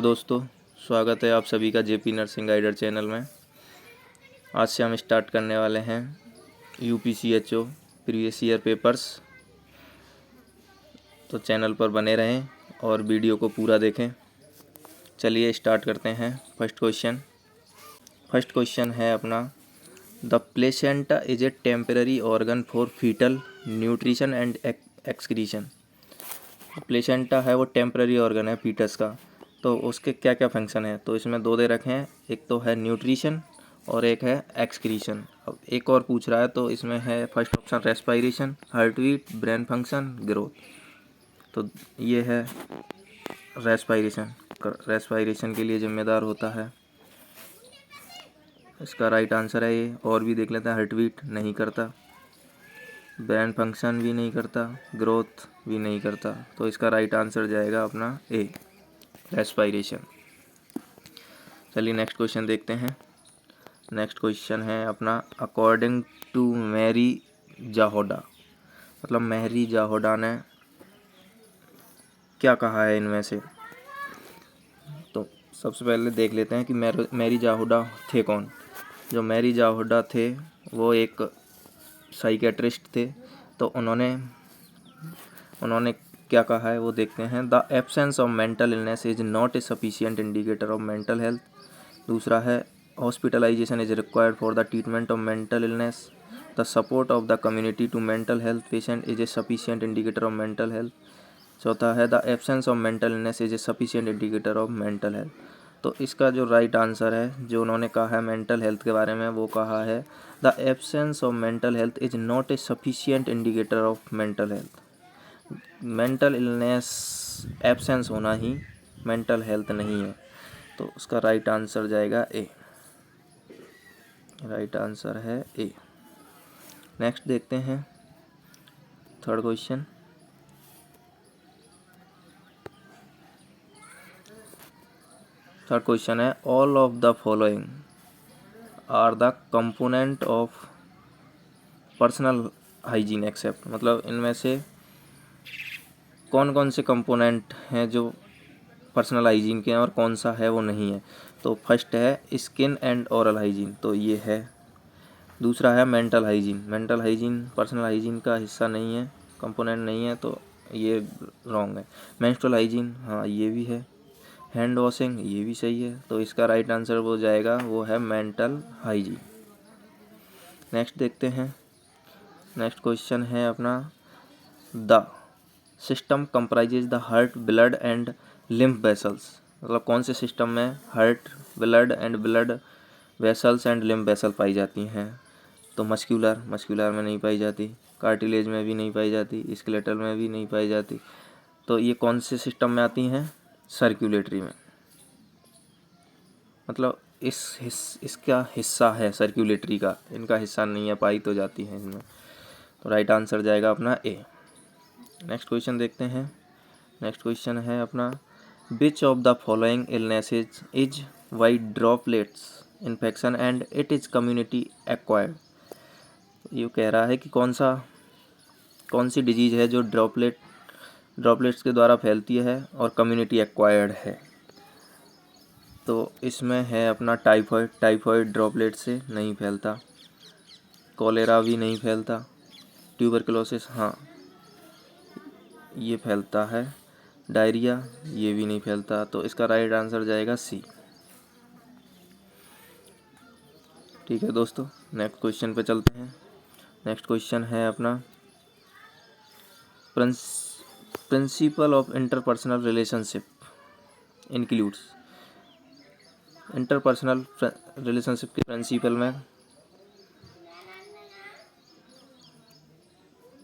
दोस्तों, स्वागत है आप सभी का जेपी नर्सिंग गाइडर चैनल में। आज से हम स्टार्ट करने वाले हैं यूपीसीएचओ प्रीवियस ईयर पेपर्स। तो चैनल पर बने रहें और वीडियो को पूरा देखें। चलिए स्टार्ट करते हैं। फर्स्ट क्वेश्चन है अपना, the placenta is a temporary organ for foetal nutrition and excretion. Placenta है वो टेम्पररी ऑर्गन है फीटस का, तो उसके क्या क्या फंक्शन है। तो इसमें दो दे रखे हैं, एक तो है न्यूट्रिशन और एक है एक्सक्रीशन। अब एक और पूछ रहा है, तो इसमें है first option respiration, heart beat, brain function, growth. तो ये है रेस्पायरेशन के लिए जिम्मेदार होता है। इसका राइट आंसर है ये। और भी देख लेते हैं, हार्ट बीट नहीं करता, ब्रेन फंक्शन भी नहीं करता, ग्रोथ भी नहीं करता। तो इसका राइट आंसर जाएगा अपना ए, रेस्पायरेशन। चलिए नेक्स्ट क्वेश्चन देखते हैं। नेक्स्ट क्वेश्चन है अपना, अकॉर्डिंग टू मैरी जाहोडा, मतलब मैरी जाहोडा ने क्या कहा है इनमें से। तो सबसे पहले देख लेते हैं कि मैरी जाहोडा थे कौन। जो मैरी जाहोडा थे वो एक साइकेट्रिस्ट थे। तो उन्होंने क्या कहा है वो देखते हैं। The absence of mental illness is not a sufficient indicator of mental health. दूसरा है, hospitalization is required for the treatment of mental illness. The support of the community to mental health patient is a sufficient indicator of mental health. चौथा है, the absence of mental illness is a sufficient indicator of mental health. तो इसका जो right answer है, जो उन्होंने कहा है मेंटल हेल्थ के बारे में, वो कहा है the absence of mental health is not a sufficient indicator of mental health. Mental illness absence होना ही मेंटल हेल्थ नहीं है। तो उसका राइट आंसर जाएगा ए। राइट आंसर है ए। नेक्स्ट देखते हैं थर्ड क्वेश्चन। थर्ड क्वेश्चन है, all of the following are the component of personal hygiene except, मतलब इनमें से कौन कौन से कंपोनेंट हैं जो पर्सनल हाइजीन के हैं और कौन सा है वो नहीं है। तो फर्स्ट है स्किन एंड ओरल हाइजीन, तो ये है। दूसरा है मेंटल हाइजीन पर्सनल हाइजीन का हिस्सा नहीं है, कंपोनेंट नहीं है, तो ये रॉन्ग है। मेंस्ट्रुअल हाइजीन, हाँ ये भी है। हैंड वॉशिंग, ये भी सही है। तो इसका राइट आंसर वो जाएगा, वो है मेंटल हाइजीन। नेक्स्ट देखते हैं। नेक्स्ट क्वेश्चन है अपना, the system comprises the heart, blood and lymph vessels, मतलब कौन से सिस्टम में heart, blood vessels and lymph vessel पाई जाती हैं। तो मस्कुलर में नहीं पाई जाती, कार्टिलेज में भी नहीं पाई जाती, स्केलेटल में भी नहीं पाई जाती। तो ये कौन से सिस्टम में आती हैं, सर्कुलेटरी में, मतलब इसका हिस्सा है सर्कुलेटरी का, इनका हिस्सा नहीं है, पाई तो जाती है इनमें। तो राइट आंसर जाएगा अपना ए। नेक्स्ट क्वेश्चन देखते हैं। नेक्स्ट क्वेश्चन है अपना, which of the following illnesses is by droplets infection and it is community acquired. ये कह रहा है कि कौन सी डिजीज़ है जो ड्रॉपलेट्स के द्वारा फैलती है और कम्युनिटी एक्वायर्ड है। तो इसमें है अपना टाइफॉइड ड्रॉपलेट से नहीं फैलता, कॉलेरा भी नहीं फैलता, ट्यूबरकुलोसिस हाँ ये फैलता है, डायरिया ये भी नहीं फैलता। तो इसका राइट आंसर जाएगा सी। ठीक है दोस्तों, नेक्स्ट क्वेश्चन पे चलते हैं। नेक्स्ट क्वेश्चन है अपना, principle of interpersonal relationship includes. Interpersonal relationship के प्रिंसिपल में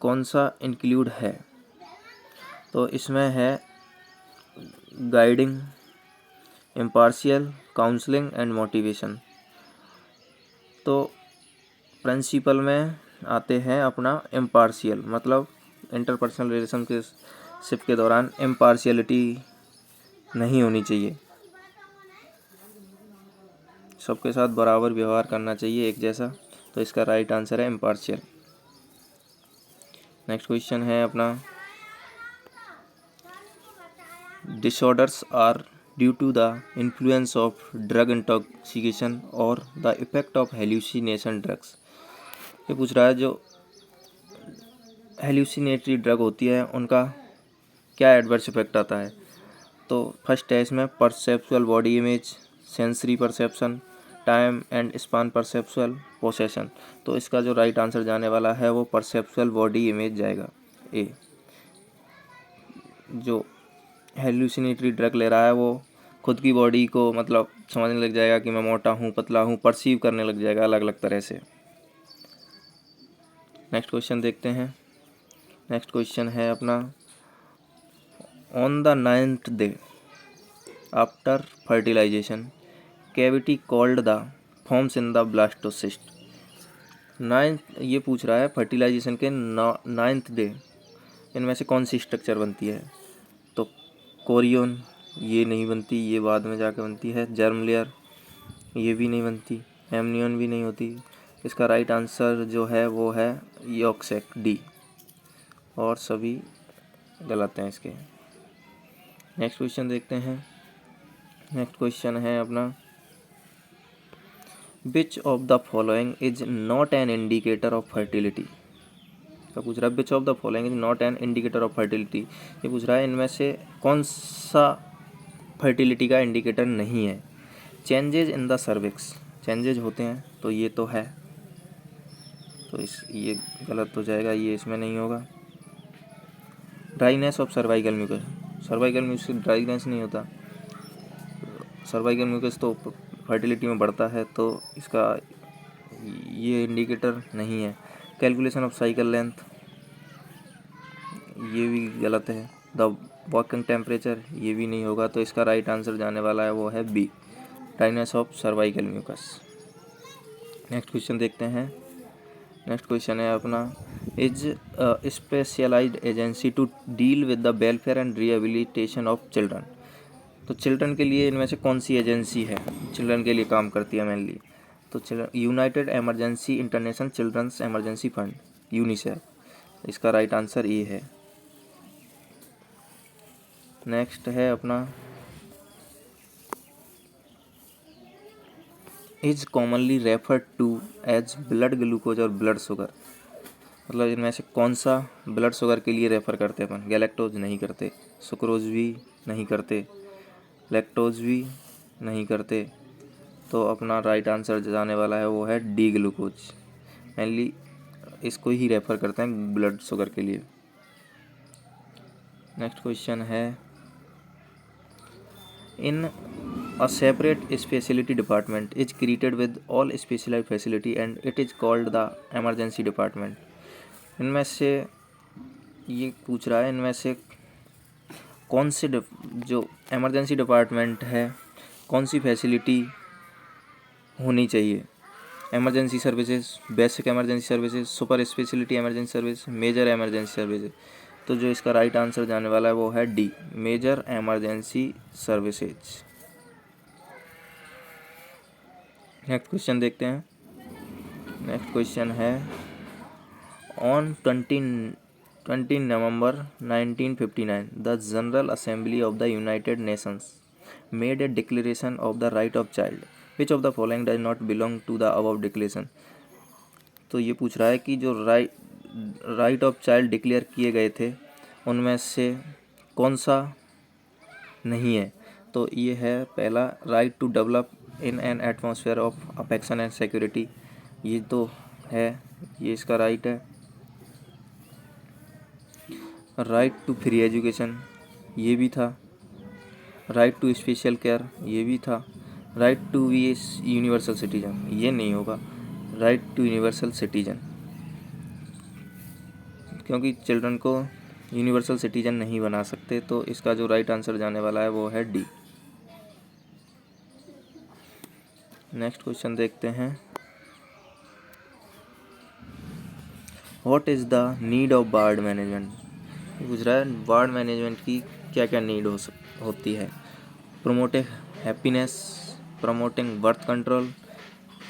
कौन सा इंक्लूड है। तो इसमें है guiding, impartial, counselling and motivation. तो प्रिंसिपल में आते हैं अपना इम्पार्शियल, मतलब इंटरपर्सनल रिलेशनशिप के दौरान इम्पार्शियलिटी नहीं होनी चाहिए, सबके साथ बराबर व्यवहार करना चाहिए, एक जैसा। तो इसका राइट आंसर है इम्पार्शियल। नेक्स्ट क्वेश्चन है अपना, disorders are due to the influence of drug intoxication और the effect of hallucination drugs. ये पूछ रहा है जो हेल्यूसिनेटरी ड्रग होती है उनका क्या एडवर्स इफेक्ट आता है। तो फर्स्ट है इसमें perceptual body image, sensory perception, time and span perceptual possession. तो इसका जो राइट आंसर जाने वाला है वो परसेप्चुअल बॉडी इमेज जाएगा ए। जो हेल्यूसिनेटरी ड्रग ले रहा है वो खुद की बॉडी को मतलब समझने लग जाएगा कि मैं मोटा हूँ, पतला हूँ, परसीव करने लग जाएगा अलग अलग तरह से। नेक्स्ट क्वेश्चन देखते हैं। नेक्स्ट क्वेश्चन है अपना, on the 9th day after fertilization cavity called the forms in the blastocyst. 9th ये पूछ रहा है फर्टिलाइजेशन के 9th डे इनमें से कौन सी स्ट्रक्चर बनती है। तो कोरियन ये नहीं बनती, ये बाद में जाकर बनती है। जर्म लेयर ये भी नहीं बनती, एमनियन भी नहीं होती। इसका राइट आंसर जो है वो है यॉक सैक डी, और सभी गलत हैं इसके। नेक्स्ट क्वेश्चन देखते हैं। नेक्स्ट क्वेश्चन है अपना, which of the following is not an indicator of fertility. तो पूछ रहा है विच of the following is not an indicator of fertility. ये पूछ रहा है इनमें से कौन सा फर्टिलिटी का इंडिकेटर नहीं है। Changes in the cervix, changes होते हैं तो ये तो है, तो ये गलत हो जाएगा, ये इसमें नहीं होगा। Dryness of cervical mucus, cervical mucus dryness नहीं होता, सर्वाइकल म्यूकस तो फर्टिलिटी में बढ़ता है, तो इसका ये इंडिकेटर नहीं है। कैलकुलेशन ऑफ साइकिल लेंथ ये भी गलत है। द वर्किंग टेम्परेचर ये भी नहीं होगा, तो इसका राइट आंसर जाने वाला है वो है B, dryness of cervical mucus. Next question देखते हैं। नेक्स्ट क्वेश्चन है अपना, is specialized agency to deal with the welfare and rehabilitation of children. तो चिल्ड्रन के लिए इनमें से कौन सी एजेंसी है चिल्ड्रन के लिए काम करती है मेनली। तो United Emergency International Children's Emergency Fund, UNICEF. इसका राइट आंसर ये है। नेक्स्ट है अपना, is commonly referred to as blood glucose और ब्लड शुगर। मतलब इनमें से कौन सा ब्लड शुगर के लिए रेफ़र करते हैं अपन। गैलेक्टोज नहीं करते, सुक्रोज भी नहीं करते, लैक्टोज भी नहीं करते, तो अपना राइट आंसर जाने वाला है वो है डी ग्लूकोज। मेनली इसको ही रेफ़र करते हैं ब्लड शुगर के लिए। नेक्स्ट क्वेश्चन है, इन a separate specialty department is created with all specialized facility and it is called the emergency department। इनमें से ये पूछ रहा है इनमें से कौन से जो एमरजेंसी डिपार्टमेंट है कौन सी फैसिलिटी होनी चाहिए। Emergency services, basic emergency services, super speciality emergency service, major emergency services. तो जो इसका राइट आंसर जाने वाला है वो है D, major emergency services. Next question देखते हैं। नेक्स्ट क्वेश्चन है, on 20 November 1959 the General Assembly of the United Nations made a declaration of the right of child, which of the following does not belong to the above declaration. तो ये पूछ रहा है कि जो राइट ऑफ चाइल्ड डिक्लेयर किए गए थे उनमें से कौन सा नहीं है। तो ये है पहला, right to develop in an atmosphere of affection and security, ये तो है, ये इसका राइट है। राइट टू फ्री एजुकेशन ये भी था। राइट टू स्पेशल केयर ये भी था। Right to be universal citizen ये नहीं होगा। राइट टू यूनिवर्सल सिटीजन, क्योंकि चिल्ड्रन को यूनिवर्सल सिटीजन नहीं बना सकते, तो इसका जो राइट आंसर जाने वाला है वो है डी। नेक्स्ट क्वेश्चन देखते हैं, what is the need of bird management. पूछ रहा है बर्ड मैनेजमेंट की क्या क्या नीड होती है। Promoting happiness, promoting birth control,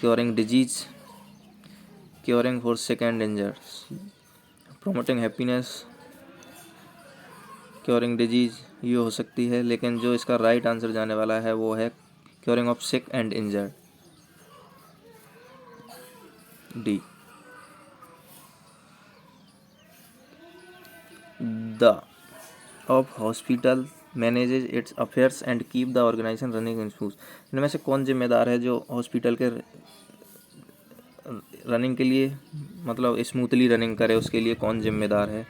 curing disease, curing for sick and इंजर्स। Promoting happiness curing disease ये हो सकती है, लेकिन जो इसका राइट आंसर जाने वाला है वो है curing of sick and injured, D. The of hospital manages its affairs and keep the organization running in smooth. इनमें से कौन जिम्मेदार है जो हॉस्पिटल के रनिंग के लिए, मतलब स्मूथली रनिंग करे उसके लिए कौन जिम्मेदार है?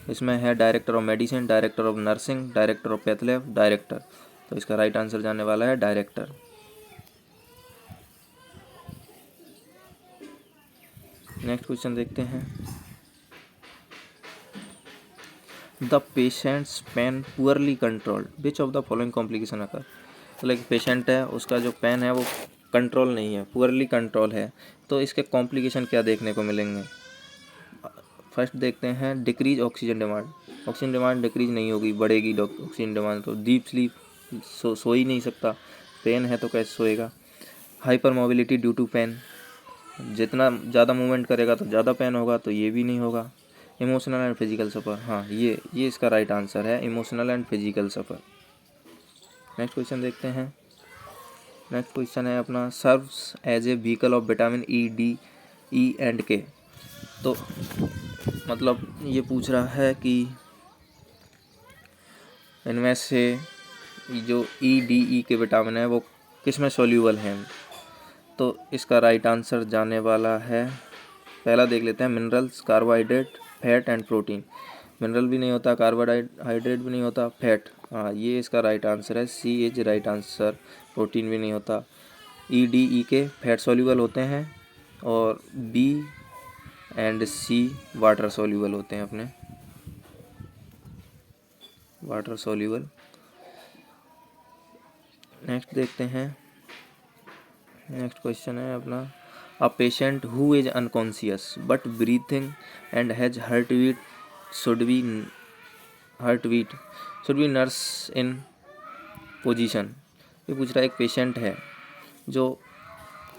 इसमें है director of medicine, director of nursing, director of path lab, director. तो इसका राइट आंसर जाने वाला है डायरेक्टर। नेक्स्ट क्वेश्चन देखते हैं। The patient's pain poorly controlled, which of the following complication occur. मतलब एक पेशेंट है, उसका जो पेन है वो कंट्रोल नहीं है, पुअरली कंट्रोल है, तो इसके कॉम्प्लिकेशन क्या देखने को मिलेंगे? फर्स्ट देखते हैं decrease oxygen demand. Oxygen demand decrease नहीं होगी, बढ़ेगी ऑक्सीजन डिमांड। तो डीप स्लीप, सो ही नहीं सकता, पेन है तो कैसे सोएगा। Hypermobility due to pain, जितना ज़्यादा मूवमेंट करेगा तो ज़्यादा पेन होगा, तो ये भी नहीं होगा। इमोशनल एंड फिजिकल सफ़र, हाँ ये इसका राइट आंसर है, emotional and physical suffer. Next question देखते हैं। नेक्स्ट क्वेश्चन है अपना serves as a vehicle of vitamin E, D, E and K. तो मतलब ये पूछ रहा है कि इनमें से जो ई, डी, ई के विटामिन है वो किस में सोल्यूबल हैं? तो इसका राइट आंसर जाने वाला है, पहला देख लेते हैं, minerals, carbohydrate, fat and protein. Mineral भी नहीं होता, कार्बोहाइड्रेट भी नहीं होता, फैट, हाँ ये इसका राइट आंसर है, सी इज राइट आंसर। प्रोटीन भी नहीं होता। ई, डी, ई के फैट सोल्यूबल होते हैं और B and C water soluble होते हैं, अपने वाटर सोल्यूबल। नेक्स्ट देखते हैं। नेक्स्ट क्वेश्चन है अपना a patient who is unconscious but breathing and has should be nurse in position. ये पूछ रहा है एक पेशेंट है जो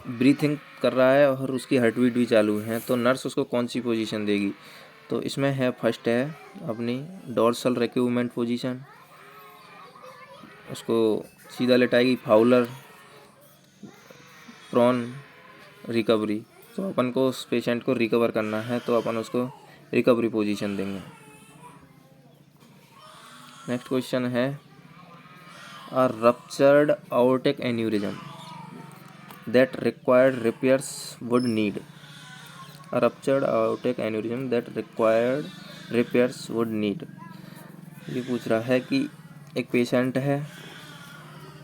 ब्रीथिंग कर रहा है और उसकी हार्ट बीट भी चालू है, तो नर्स उसको कौन सी पोजीशन देगी? तो इसमें है, फर्स्ट है अपनी डोर्सल रिक्यूमेंट पोजीशन, उसको सीधा लेटाएगी, फाउलर, प्रॉन, रिकवरी। तो अपन को उस पेशेंट को रिकवर करना है तो अपन उसको रिकवरी पोजीशन देंगे। नेक्स्ट क्वेश्चन है अ ruptured aortic aneurysm that required repairs would need। A ruptured aortic aneurysm that required repairs would need। ये पूछ रहा है कि एक पेशेंट है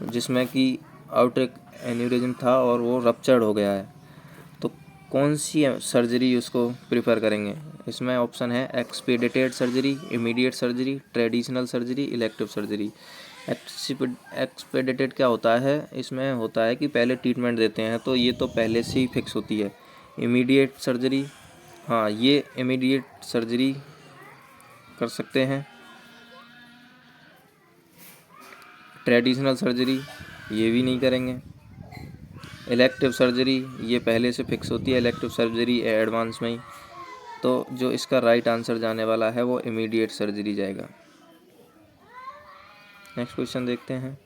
जिसमें कि aortic aneurysm था और वो रप्चर्ड हो गया है, तो कौन सी सर्जरी उसको प्रिफर करेंगे? इसमें ऑप्शन है expedited surgery, immediate surgery, traditional surgery, elective surgery. Expedited क्या होता है? इसमें होता है कि पहले ट्रीटमेंट देते हैं, तो ये तो पहले से ही फिक्स होती है। इमीडिएट सर्जरी, हाँ ये इमीडिएट सर्जरी कर सकते हैं। ट्रेडिशनल सर्जरी ये भी नहीं करेंगे। इलेक्टिव सर्जरी ये पहले से फिक्स होती है, इलेक्टिव सर्जरी एडवांस में ही। तो जो इसका राइट आंसर जाने वाला है वो इमीडिएट सर्जरी जाएगा। नेक्स्ट क्वेश्चन देखते हैं।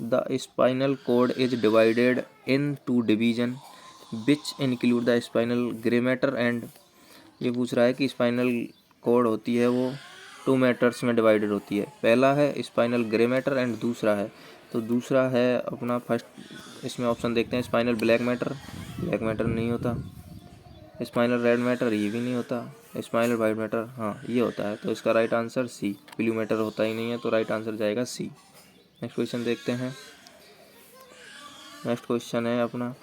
The spinal cord is divided in two division which include the spinal grey matter and. ये पूछ रहा है कि स्पाइनल कॉर्ड होती है वो 2 मैटर्स में डिवाइडेड होती है, पहला है स्पाइनल ग्रे मैटर एंड दूसरा है, तो दूसरा है अपना फर्स्ट, इसमें ऑप्शन देखते हैं, स्पाइनल ब्लैक मैटर नहीं होता, स्पाइनल रेड मैटर ये भी नहीं होता, स्पाइनल वाइट मैटर हाँ ये होता है, तो इसका right answer C, blue matter होता ही नहीं है, तो राइट आंसर जाएगा सी। नेक्स्ट क्वेश्चन देखते हैं। नेक्स्ट क्वेश्चन है अपना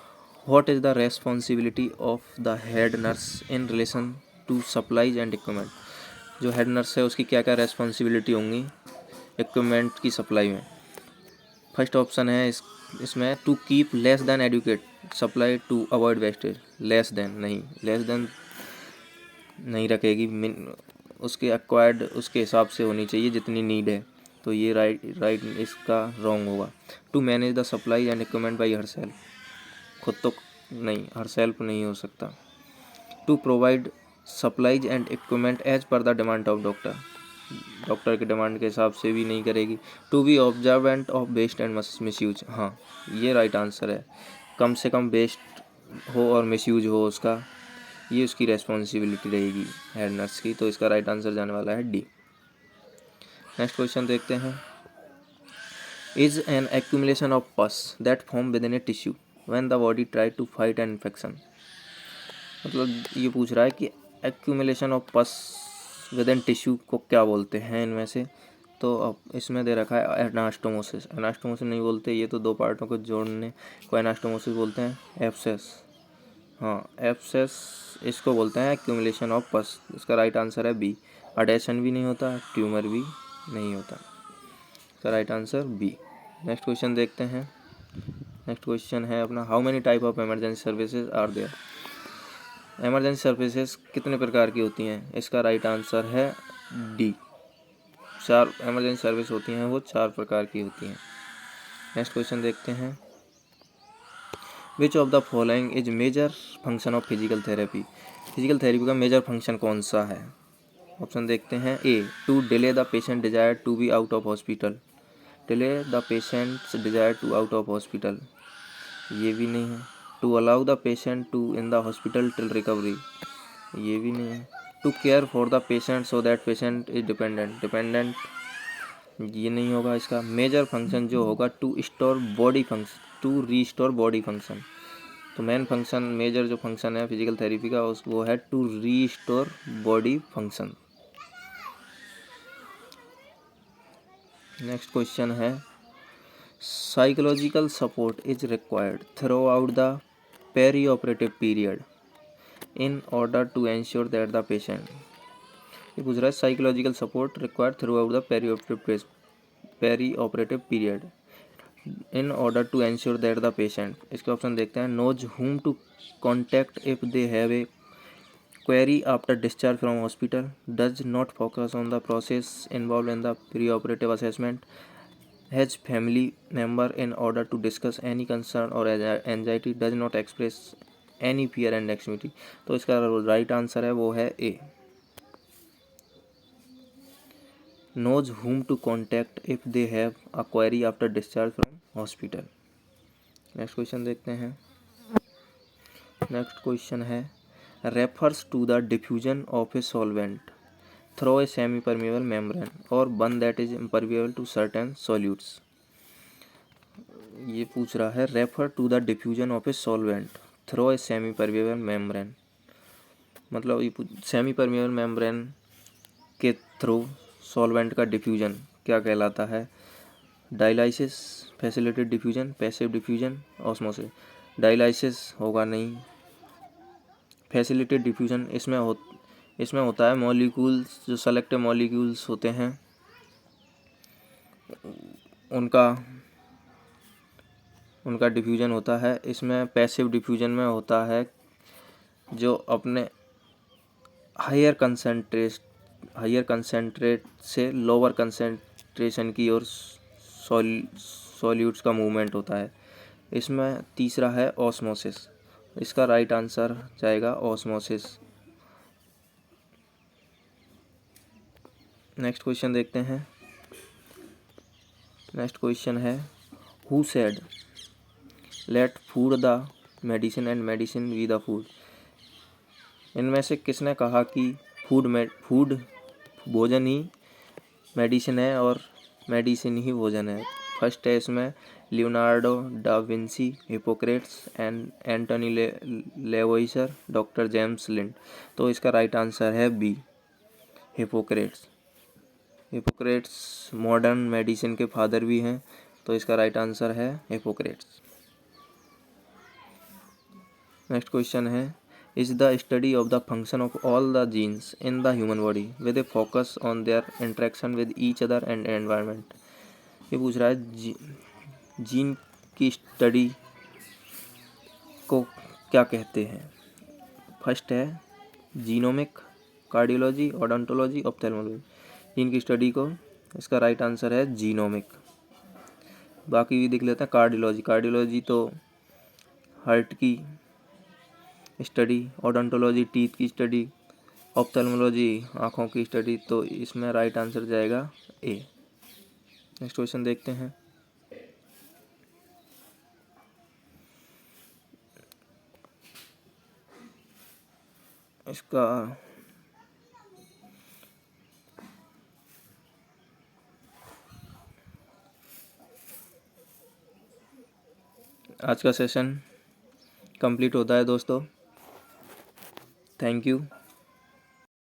what is the responsibility of the head nurse in relation to supplies and equipment. जो हेड नर्स है उसकी क्या क्या रेस्पॉन्सिबिलिटी होंगी इक्विपमेंट की सप्लाई में? फर्स्ट ऑप्शन है इसमें to keep less than adequate supply to avoid wastage. Less than नहीं रखेगी, उसके एक्वायर्ड उसके हिसाब से होनी चाहिए जितनी नीड है, तो ये राइट इसका रॉन्ग होगा। To manage the supply and equipment by herself, खुद तो नहीं, हर सेल्फ नहीं हो सकता। To provide supplies and equipment as per the demand of doctor, doctor के डिमांड के हिसाब से भी नहीं करेगी। To be observant of waste and misuse, हाँ ये राइट आंसर है। कम से कम वेस्ट हो और मिसयूज हो उसका, ये उसकी रेस्पॉन्सिबिलिटी रहेगी हेड नर्स की। तो इसका राइट आंसर जाने वाला है डी। नेक्स्ट क्वेश्चन देखते हैं। Is an accumulation of pus that form within a tissue when the body try to fight an infection. मतलब ये पूछ रहा है कि accumulation of pus within tissue को क्या बोलते हैं इनमें से। तो अब इसमें दे रखा है एनास्टोमोसिस। एनास्टोमोसिस नहीं बोलते, ये तो दो पार्टों को जोड़ने को एनास्टोमोसिस बोलते हैं। एब्सेस, हाँ एब्सेस इसको बोलते हैं एक्यूमुलेशन ऑफ पस। इसका राइट आंसर है बी। अडेशन भी नहीं होता, ट्यूमर भी नहीं होता। इसका right answer B. Next question देखते हैं। नेक्स्ट क्वेश्चन है अपना, how many type of emergency services are there. Emergency services कितने प्रकार की होती हैं। इसका राइट आंसर है डी। 4 इमरजेंसी सर्विस होती हैं, वो 4 प्रकार की होती हैं। नेक्स्ट क्वेश्चन देखते हैं। Which of the following is major function of physical therapy. Physical therapy का मेजर फंक्शन कौन सा है। ऑप्शन देखते हैं। A, to delay the patient desire to be out of hospital. Delay the patients desire to out of hospital, ये भी नहीं है। To allow the patient to in the hospital till recovery, ये भी नहीं है। To care for the patient so that patient is dependent, ये नहीं होगा। इसका मेजर फंक्शन जो होगा to store body function, to restore body function. तो मेन फंक्शन, मेजर जो फंक्शन है फिजिकल थेरेपी का वो है to restore body function. Next question है, psychological support is required throughout the perioperative period in order to ensure that the patient. ये पूछ रहा है psychological support required throughout the perioperative period in order to ensure that the patient. इसके option देखते हैं। Knows whom to contact if they have a query after discharge from hospital, does not focus on the process involved in the preoperative assessment, has family member in order to discuss any concern or anxiety, does not express any fear and anxiety। तो इसका right answer है वो है ए। knows whom to contact if they have a query after discharge from hospital। Next question देखते हैं। Next question है, refers to the diffusion of a solvent through a semipermeable membrane और one that is impermeable to certain solutes. ये पूछ रहा है refer to the diffusion of a solvent through a semipermeable membrane, मतलब ये semipermeable membrane के through solvent का diffusion क्या कहलाता है। Dialysis, facilitated diffusion, passive diffusion, osmosis. Dialysis होगा नहीं। फैसिलिटेड डिफ्यूजन इसमें होता है मॉलिक्यूल्स, जो सेलेक्टिव मॉलिक्यूल्स होते हैं उनका डिफ्यूजन होता है। इसमें पैसिव डिफ्यूजन में होता है जो अपने हायर कंसेंट्रेट से लोअर कंसेंट्रेशन की ओर सॉल्यूट्स का मूवमेंट होता है। इसमें तीसरा है ऑस्मोसिस। इसका राइट आंसर जाएगा ऑस्मोसिस। नेक्स्ट क्वेश्चन देखते हैं। नेक्स्ट क्वेश्चन है, who said let food the medicine and medicine be the food. इनमें से किसने कहा कि फूड भोजन ही मेडिसिन है और मेडिसिन ही भोजन है। फर्स्ट है इसमें Leonardo da Vinci, Hippocrates and Antoine Lavoisier, doctor James Lind. तो इसका राइट आंसर है B, Hippocrates. Hippocrates modern medicine के फादर भी हैं, तो इसका राइट आंसर है हिपोक्रेट्स। नेक्स्ट क्वेश्चन है, is the study of the function of all the genes in the human body with a focus on their interaction with each other and environment. ये पूछ रहा है जीन की study को क्या कहते हैं। फर्स्ट है genomic, cardiology, odontology, ophthalmology. Gene की स्टडी को, इसका राइट आंसर है जीनोमिक। बाकी भी देख लेते हैं। कार्डियोलॉजी तो हार्ट की स्टडी, ओडोंटोलॉजी टीथ की स्टडी, ऑप्थेल्मोलॉजी आँखों की स्टडी, तो इसमें राइट आंसर जाएगा ए। नेक्स्ट क्वेश्चन देखते हैं। इसका आज का सेशन कंप्लीट होता है दोस्तों। Thank you.